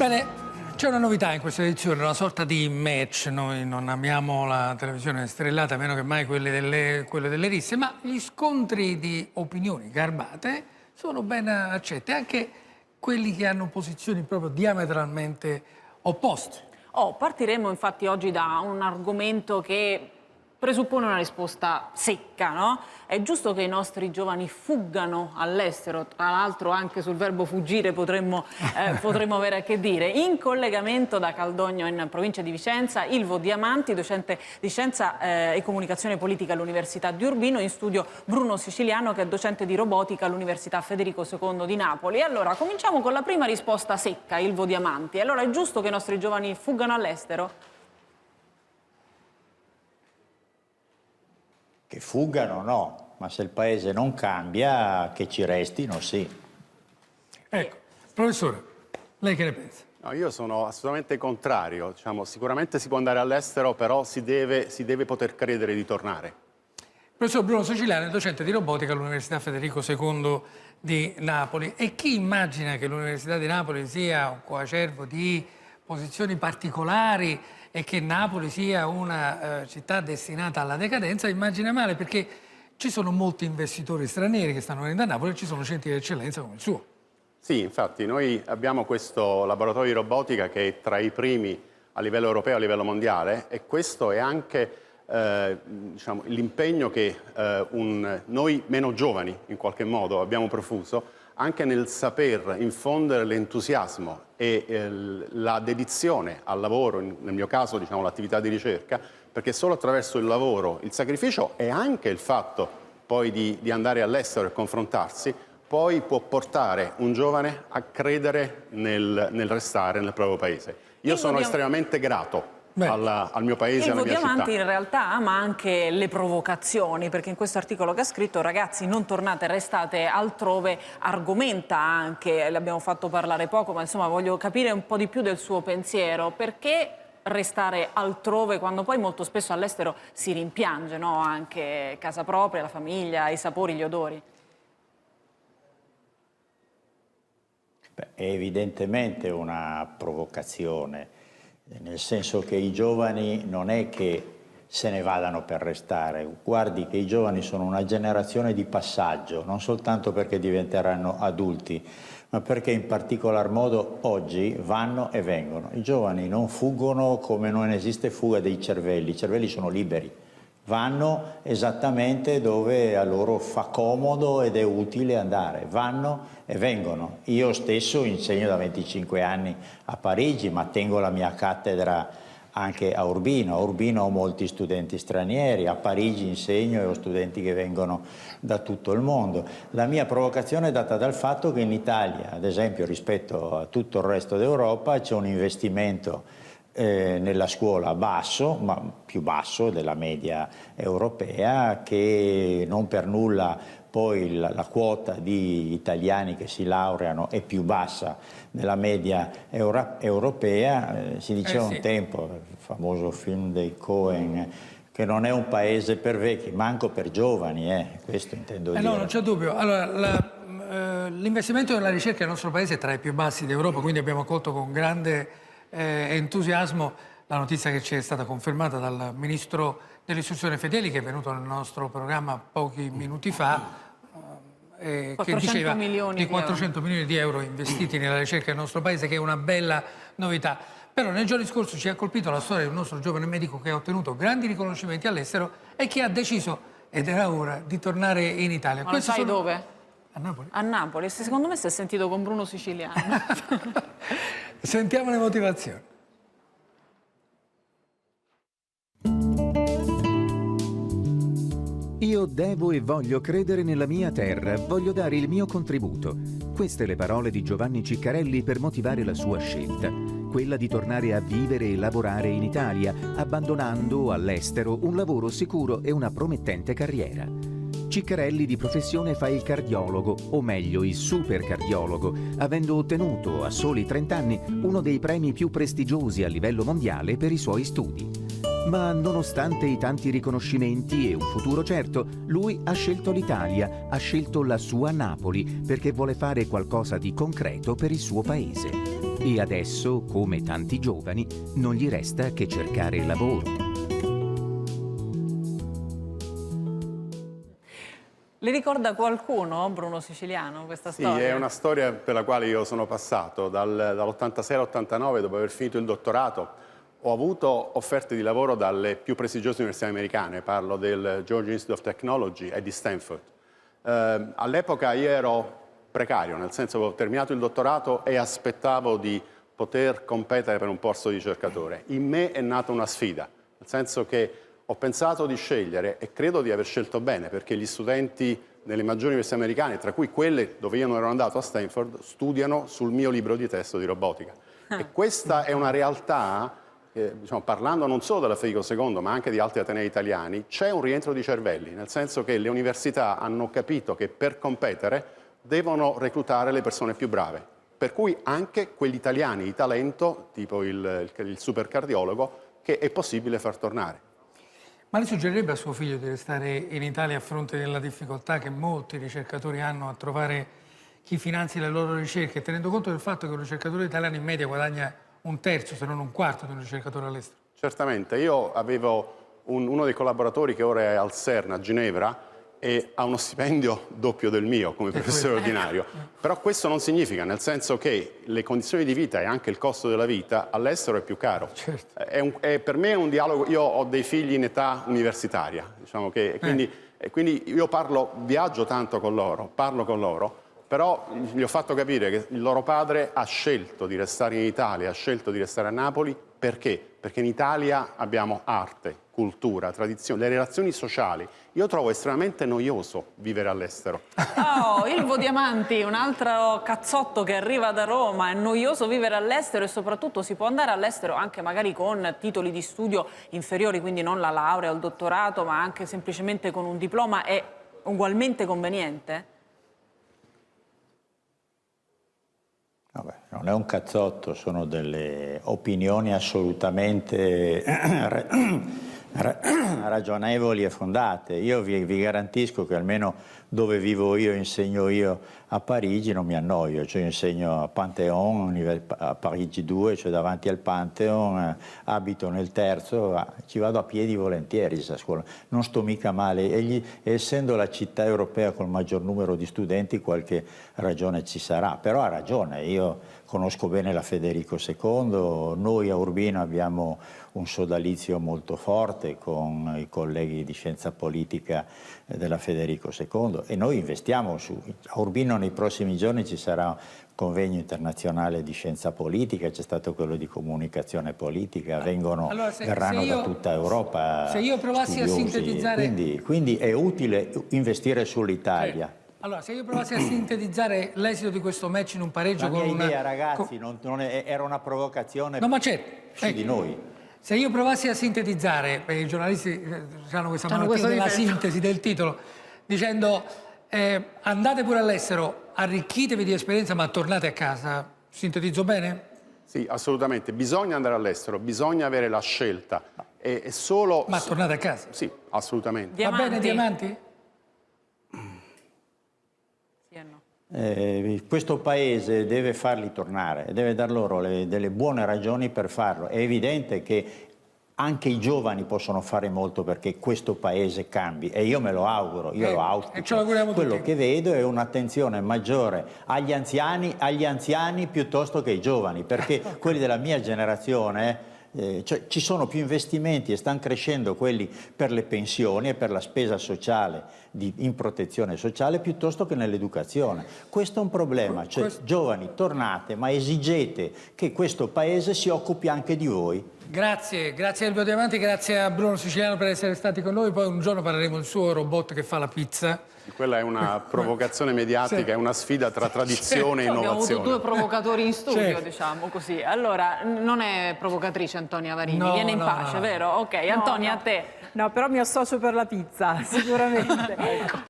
Bene, c'è una novità in questa edizione, una sorta di match. Noi non amiamo la televisione stellata, meno che mai quelle delle risse, ma gli scontri di opinioni garbate sono ben accetti, anche quelli che hanno posizioni proprio diametralmente opposte. Partiremo infatti oggi da un argomento che presuppone una risposta secca, no? È giusto che i nostri giovani fuggano all'estero? Tra l'altro anche sul verbo fuggire potremmo avere a che dire. In collegamento da Caldogno in provincia di Vicenza, Ilvo Diamanti, docente di Scienza e Comunicazione Politica all'Università di Urbino, in studio Bruno Siciliano che è docente di robotica all'Università Federico II di Napoli. Allora, cominciamo con la prima risposta secca, Ilvo Diamanti. Allora, è giusto che i nostri giovani fuggano all'estero? Che fuggano no, ma se il paese non cambia, che ci restino sì. Ecco, professore, lei che ne pensa? No, io sono assolutamente contrario. Diciamo, sicuramente si può andare all'estero, però si deve poter credere di tornare. Professor Bruno Siciliano è docente di robotica all'Università Federico II di Napoli. E chi immagina che l'Università di Napoli sia un coacervo di posizioni particolari e che Napoli sia una città destinata alla decadenza, immagina male, perché ci sono molti investitori stranieri che stanno venendo a Napoli e ci sono centri di eccellenza come il suo. Sì, infatti noi abbiamo questo laboratorio di robotica che è tra i primi a livello europeo e a livello mondiale, e questo è anche diciamo, l'impegno che noi meno giovani in qualche modo abbiamo profuso, anche nel saper infondere l'entusiasmo e la dedizione al lavoro, nel mio caso diciamo l'attività di ricerca, perché solo attraverso il lavoro, il sacrificio e anche il fatto poi di andare all'estero e confrontarsi, poi può portare un giovane a credere nel restare nel proprio paese. Io sono estremamente grato al mio paese e alla mia città. Diamanti in realtà ama anche le provocazioni, perché in questo articolo che ha scritto "Ragazzi, non tornate, restate altrove", argomenta anche, l'abbiamo fatto parlare poco, ma insomma voglio capire un po' di più del suo pensiero. Perché restare altrove quando poi molto spesso all'estero si rimpiange, no? Anche casa propria, la famiglia, i sapori, gli odori? Beh, è evidentemente una provocazione, nel senso che i giovani non è che se ne vadano per restare. Guardi che i giovani sono una generazione di passaggio, non soltanto perché diventeranno adulti, ma perché in particolar modo oggi vanno e vengono. I giovani non fuggono come non esiste fuga dei cervelli, i cervelli sono liberi. Vanno esattamente dove a loro fa comodo ed è utile andare, vanno e vengono. Io stesso insegno da 25 anni a Parigi, ma tengo la mia cattedra anche a Urbino. A Urbino ho molti studenti stranieri, a Parigi insegno e ho studenti che vengono da tutto il mondo. La mia provocazione è data dal fatto che in Italia, ad esempio rispetto a tutto il resto d'Europa, c'è un investimento nella scuola basso, ma più basso della media europea, che non per nulla poi la quota di italiani che si laureano è più bassa della media europea. Si diceva un tempo, il famoso film dei Coen, che non è un paese per vecchi, manco per giovani, questo intendo dire. No, non c'è dubbio. Allora, l'investimento nella ricerca nel nostro paese è tra i più bassi d'Europa, quindi abbiamo accolto con grande entusiasmo la notizia che ci è stata confermata dal ministro dell'istruzione Fedeli, che è venuto nel nostro programma pochi minuti fa, che diceva di 400 milioni di euro investiti nella ricerca nel nostro paese, che è una bella novità. Però nei giorni scorsi ci ha colpito la storia di un nostro giovane medico che ha ottenuto grandi riconoscimenti all'estero e che ha deciso, ed era ora, di tornare in Italia. Ma sai dove? A Napoli. A Napoli. Secondo me si è sentito con Bruno Siciliano. Sentiamo le motivazioni. Io devo e voglio credere nella mia terra, voglio dare il mio contributo. Queste le parole di Giovanni Ciccarelli per motivare la sua scelta, quella di tornare a vivere e lavorare in Italia, abbandonando all'estero un lavoro sicuro e una promettente carriera. Ciccarelli di professione fa il cardiologo, o meglio il supercardiologo, avendo ottenuto a soli 30 anni uno dei premi più prestigiosi a livello mondiale per i suoi studi. Ma nonostante i tanti riconoscimenti e un futuro certo, lui ha scelto l'Italia, ha scelto la sua Napoli, perché vuole fare qualcosa di concreto per il suo paese. E adesso, come tanti giovani, non gli resta che cercare lavoro. Le ricorda qualcuno, Bruno Siciliano, questa Sì, storia? è una storia per la quale io sono passato dall'86 all'89, dopo aver finito il dottorato. Ho avuto offerte di lavoro dalle più prestigiose università americane, parlo del Georgia Institute of Technology e di Stanford. All'epoca io ero precario, nel senso che ho terminato il dottorato e aspettavo di poter competere per un posto di ricercatore. In me è nata una sfida, nel senso che ho pensato di scegliere e credo di aver scelto bene, perché gli studenti nelle maggiori università americane, tra cui quelle dove io non ero andato a Stanford, studiano sul mio libro di testo di robotica. E questa è una realtà, diciamo, parlando non solo della Federico II, ma anche di altri atenei italiani, c'è un rientro di cervelli, nel senso che le università hanno capito che per competere devono reclutare le persone più brave. Per cui anche quegli italiani di talento, tipo il supercardiologo, che è possibile far tornare. Ma lei suggeриrebbe a suo figlio di restare in Italia a fronte della difficoltà che molti ricercatori hanno a trovare chi finanzi le loro ricerche, tenendo conto del fatto che un ricercatore italiano in media guadagna un terzo, se non un quarto di un ricercatore all'estero? Certamente, io avevo uno dei collaboratori che ora è al CERN a Ginevra e ha uno stipendio doppio del mio come professore ordinario, però questo non significa, nel senso che le condizioni di vita e anche il costo della vita all'estero è più caro. Certo. Per me è un dialogo, io ho dei figli in età universitaria, diciamo che, quindi io viaggio tanto con loro, parlo con loro, però gli ho fatto capire che il loro padre ha scelto di restare in Italia, ha scelto di restare a Napoli, perché? Perché in Italia abbiamo arte, cultura, tradizione, le relazioni sociali. Io trovo estremamente noioso vivere all'estero. Oh, Ilvo Diamanti, un altro cazzotto che arriva da Roma, è noioso vivere all'estero e soprattutto si può andare all'estero anche magari con titoli di studio inferiori, quindi non la laurea o il dottorato, ma anche semplicemente con un diploma, è ugualmente conveniente? Vabbè, non è un cazzotto, sono delle opinioni assolutamente ragionevoli e fondate. Io vi garantisco che almeno dove vivo io, insegno io a Parigi, non mi annoio, cioè insegno a Pantheon, a Parigi 2, cioè davanti al Pantheon, abito nel terzo, ci vado a piedi volentieri a scuola, non sto mica male, e essendo la città europea col maggior numero di studenti qualche ragione ci sarà, però ha ragione, io conosco bene la Federico II, noi a Urbino abbiamo un sodalizio molto forte con i colleghi di scienza politica della Federico II e noi investiamo a Urbino nei prossimi giorni ci sarà un convegno internazionale di scienza politica, c'è stato quello di comunicazione politica, verranno da tutta Europa. Se io provassi studiosi, a sintetizzare... Quindi è utile investire sull'Italia. Sì. Allora, se io provassi a sintetizzare l'esito di questo match in un pareggio con una... idea, ragazzi, era una provocazione no, ma certo, di noi. Se io provassi a sintetizzare, perché i giornalisti hanno questa malattia della sintesi del titolo, dicendo andate pure all'estero, arricchitevi di esperienza ma tornate a casa, sintetizzo bene? Sì, assolutamente, bisogna andare all'estero, bisogna avere la scelta. E solo... Ma tornate a casa? Sì, assolutamente. Diamanti. Va bene, Diamanti? Sì e no. Questo paese deve farli tornare, deve dar loro delle buone ragioni per farlo. È evidente che anche i giovani possono fare molto perché questo paese cambi e io me lo auguro, io lo auspico. E ce lo auguriamo Quello tutti. che vedo è un'attenzione maggiore agli anziani piuttosto che ai giovani, perché quelli della mia generazione... cioè, ci sono più investimenti e stanno crescendo quelli per le pensioni e per la spesa sociale in protezione sociale piuttosto che nell'educazione. Questo è un problema, cioè giovani tornate ma esigete che questo paese si occupi anche di voi. Grazie a Ilvo Diamanti, grazie a Bruno Siciliano per essere stati con noi, poi un giorno parleremo del suo robot che fa la pizza. Quella è una provocazione mediatica, sì. È una sfida tra tradizione e innovazione. Abbiamo avuto due provocatori in studio, certo. Diciamo così. Allora, non è provocatrice Antonia Varini, no, viene in pace, vero? Ok, Antonia, a te. No, però mi associo per la pizza, sicuramente.